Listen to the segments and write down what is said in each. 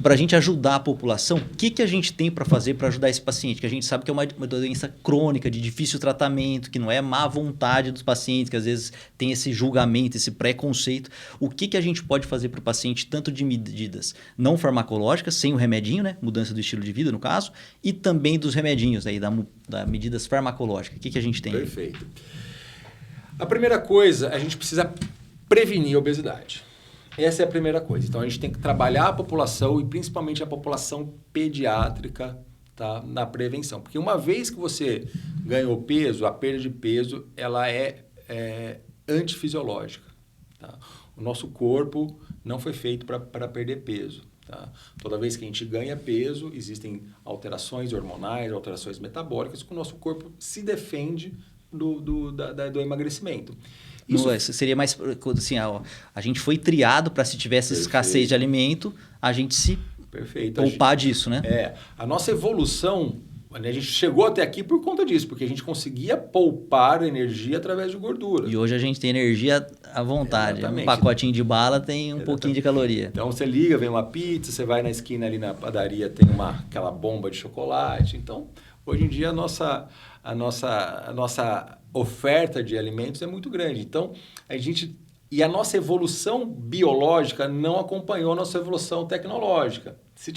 para a gente ajudar a população, o que a gente tem para fazer para ajudar esse paciente? Que a gente sabe que é uma doença crônica, de difícil tratamento, que não é má vontade dos pacientes, que às vezes tem esse julgamento, esse preconceito. O que a gente pode fazer para o paciente, tanto de medidas não farmacológicas, sem o remedinho, né? Mudança do estilo de vida, no caso, e também dos remedinhos, aí, da medidas farmacológicas. O que a gente tem? Perfeito. A primeira coisa, a gente precisa prevenir a obesidade. Essa é a primeira coisa. Então, a gente tem que trabalhar a população e principalmente a população pediátrica, tá, na prevenção. Porque uma vez que você ganhou peso, a perda de peso ela é antifisiológica. Tá? O nosso corpo não foi feito para perder peso. Tá? Toda vez que a gente ganha peso, existem alterações hormonais, alterações metabólicas, que o nosso corpo se defende do emagrecimento. Isso seria mais assim, a gente foi triado para se tivesse escassez de alimento, a gente se poupar disso, né? A nossa evolução, a gente chegou até aqui por conta disso, porque a gente conseguia poupar energia através de gordura. E hoje a gente tem energia à vontade. Exatamente. Um pacotinho de bala tem um pouquinho de caloria. Então você liga, vem uma pizza, você vai na esquina ali na padaria, tem aquela bomba de chocolate. Então, hoje em dia a nossa oferta de alimentos é muito grande. Então, e a nossa evolução biológica não acompanhou a nossa evolução tecnológica. Se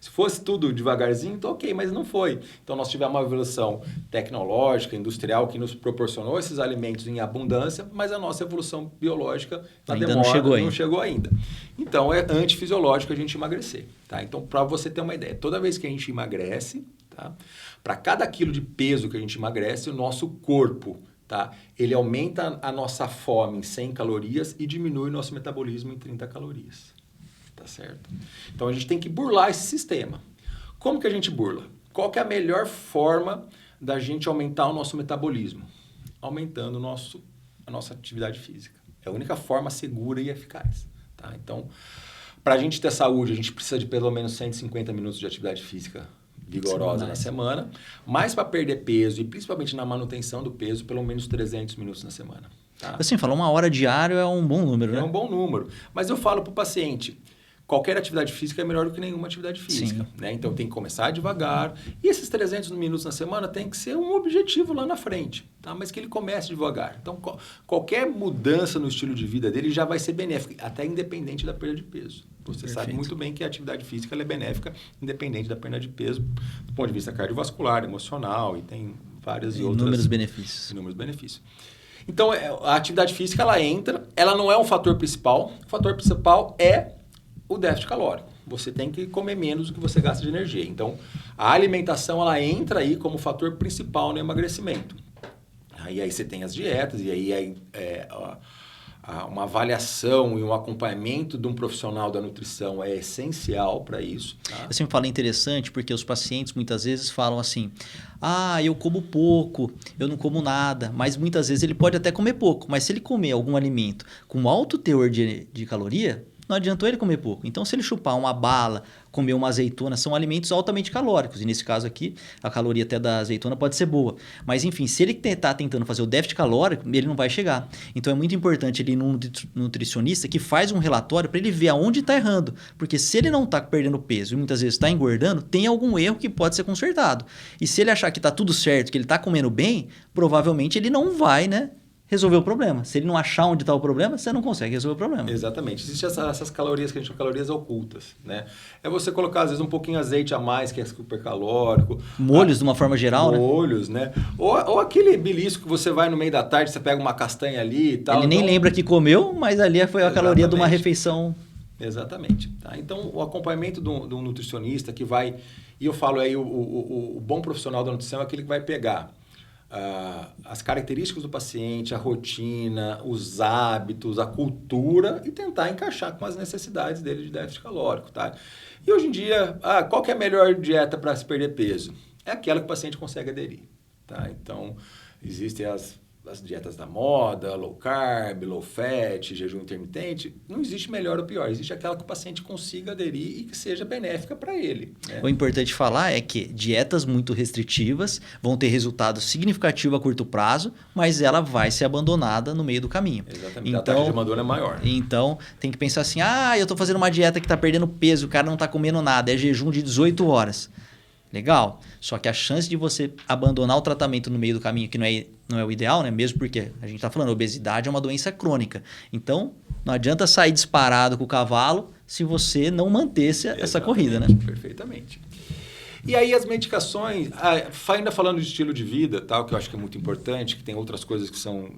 fosse tudo devagarzinho, então ok, mas não foi. Então, nós tivemos uma evolução tecnológica, industrial, que nos proporcionou esses alimentos em abundância, mas a nossa evolução biológica ainda não chegou ainda. Então, é antifisiológico a gente emagrecer. Tá? Então, para você ter uma ideia, toda vez que a gente emagrece, tá? Para cada quilo de peso que a gente emagrece, o nosso corpo, tá? Ele aumenta a nossa fome em 100 calorias e diminui o nosso metabolismo em 30 calorias. Tá certo? Então, a gente tem que burlar esse sistema. Como que a gente burla? Qual que é a melhor forma da gente aumentar o nosso metabolismo? Aumentando a nossa atividade física. É a única forma segura e eficaz. Tá? Então, para a gente ter saúde, a gente precisa de pelo menos 150 minutos de atividade física vigorosa na semana, mas para perder peso e principalmente na manutenção do peso, pelo menos 300 minutos na semana. Tá? Assim, falar 1 hora diário é um bom número, né? É um bom número. Mas eu falo para o paciente, qualquer atividade física é melhor do que nenhuma atividade física. Né? Então, tem que começar devagar. E esses 300 minutos na semana tem que ser um objetivo lá na frente. Tá? Mas que ele comece devagar. Então, qualquer mudança no estilo de vida dele já vai ser benéfica, até independente da perda de peso. Você sabe muito bem que a atividade física ela é benéfica, independente da perda de peso, do ponto de vista cardiovascular, emocional, e tem várias outras... Inúmeros benefícios. Inúmeros benefícios. Então, a atividade física, ela não é um fator principal. O fator principal é o déficit calórico. Você tem que comer menos do que você gasta de energia. Então, a alimentação, ela entra aí como fator principal no emagrecimento. Aí você tem as dietas, e aí uma avaliação e um acompanhamento de um profissional da nutrição é essencial para isso. Tá? Eu sempre falo interessante porque os pacientes muitas vezes falam assim, eu como pouco, eu não como nada, mas muitas vezes ele pode até comer pouco, mas se ele comer algum alimento com alto teor de caloria, não adiantou ele comer pouco. Então, se ele chupar uma bala, comer uma azeitona, são alimentos altamente calóricos. E nesse caso aqui, a caloria até da azeitona pode ser boa. Mas, enfim, se ele está tentando fazer o déficit calórico, ele não vai chegar. Então, é muito importante ele ir num nutricionista que faz um relatório para ele ver aonde está errando. Porque se ele não está perdendo peso e muitas vezes está engordando, tem algum erro que pode ser consertado. E se ele achar que está tudo certo, que ele está comendo bem, provavelmente ele não vai, resolver o problema. Se ele não achar onde está o problema, você não consegue resolver o problema. Exatamente. Existem essas calorias que a gente chama de calorias ocultas, né? É você colocar, às vezes, um pouquinho de azeite a mais, que é super calórico. Molhos, de uma forma geral, molhos, né? Ou aquele belisco que você vai no meio da tarde, você pega uma castanha ali e tal. Ele nem lembra que comeu, mas ali foi a caloria de uma refeição. Exatamente. Tá? Então, o acompanhamento de um nutricionista que vai... E eu falo aí, o bom profissional da nutrição é aquele que vai pegar as características do paciente, a rotina, os hábitos, a cultura e tentar encaixar com as necessidades dele de déficit calórico, tá? E hoje em dia, qual que é a melhor dieta para se perder peso? É aquela que o paciente consegue aderir, tá? Então, existem as as dietas da moda, low carb, low fat, jejum intermitente, não existe melhor ou pior. Existe aquela que o paciente consiga aderir e que seja benéfica para ele. Né? O importante falar é que dietas muito restritivas vão ter resultado significativo a curto prazo, mas ela vai ser abandonada no meio do caminho. Exatamente. A taxa de abandono é maior. Então, tem que pensar assim, eu estou fazendo uma dieta que está perdendo peso, o cara não está comendo nada, é jejum de 18 horas. Legal, só que a chance de você abandonar o tratamento no meio do caminho, que não é o ideal, né? Mesmo porque a gente está falando, obesidade é uma doença crônica. Então, não adianta sair disparado com o cavalo se você não manter essa corrida, né? Perfeitamente. E aí as medicações, ainda falando de estilo de vida, tal, que eu acho que é muito importante, que tem outras coisas que são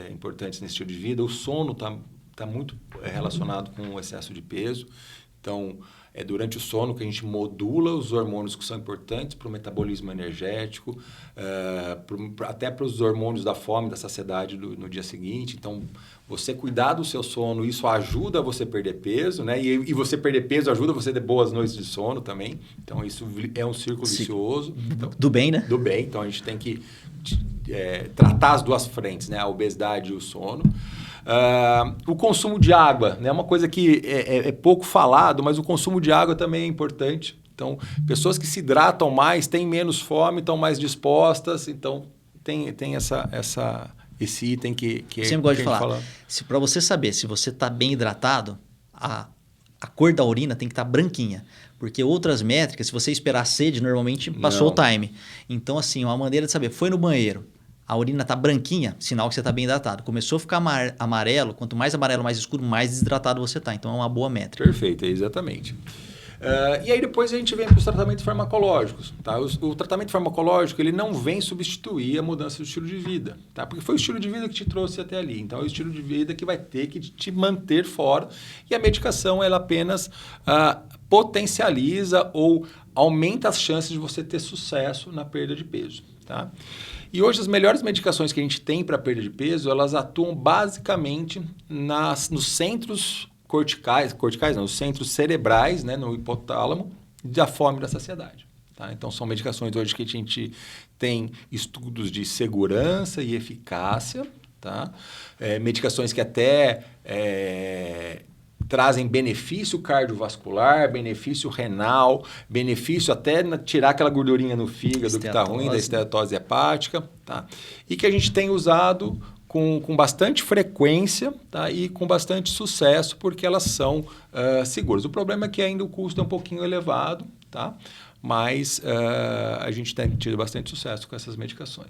importantes nesse estilo de vida, o sono está muito relacionado com o excesso de peso. Então, é durante o sono que a gente modula os hormônios que são importantes para o metabolismo energético, até para os hormônios da fome, da saciedade no dia seguinte. Então, você cuidar do seu sono, isso ajuda você a perder peso, né? E você perder peso ajuda você a ter boas noites de sono também. Então, isso é um círculo vicioso. Então, do bem, né? Do bem. Então, a gente tem que tratar as duas frentes, né? A obesidade e o sono. O consumo de água, né? Uma coisa que é pouco falado, mas o consumo de água também é importante. Então, pessoas que se hidratam mais têm menos fome, estão mais dispostas. Então, tem esse item que sempre gosto de falar. Para você saber se você está bem hidratado, a cor da urina tem que estar branquinha. Porque outras métricas, se você esperar sede, normalmente passou o time. Então, assim, uma maneira de saber, foi no banheiro, a urina está branquinha, sinal que você está bem hidratado. Começou a ficar amarelo, quanto mais amarelo, mais escuro, mais desidratado você está. Então é uma boa métrica. Perfeito, exatamente. E aí depois a gente vem para os tratamentos farmacológicos. Tá? O tratamento farmacológico ele não vem substituir a mudança do estilo de vida. Tá? Porque foi o estilo de vida que te trouxe até ali. Então é o estilo de vida que vai ter que te manter fora. E a medicação ela apenas potencializa ou aumenta as chances de você ter sucesso na perda de peso. Tá? E hoje as melhores medicações que a gente tem para perda de peso, elas atuam basicamente nos centros corticais não, os centros cerebrais, né, no hipotálamo, da fome e da saciedade. Tá? Então são medicações hoje que a gente tem estudos de segurança e eficácia, tá? Medicações que até trazem benefício cardiovascular, benefício renal, benefício até tirar aquela gordurinha no fígado que está ruim, da esteatose hepática. Tá? E que a gente tem usado com bastante frequência, tá? E com bastante sucesso, porque elas são seguras. O problema é que ainda o custo é um pouquinho elevado, tá? Mas a gente tem tido bastante sucesso com essas medicações.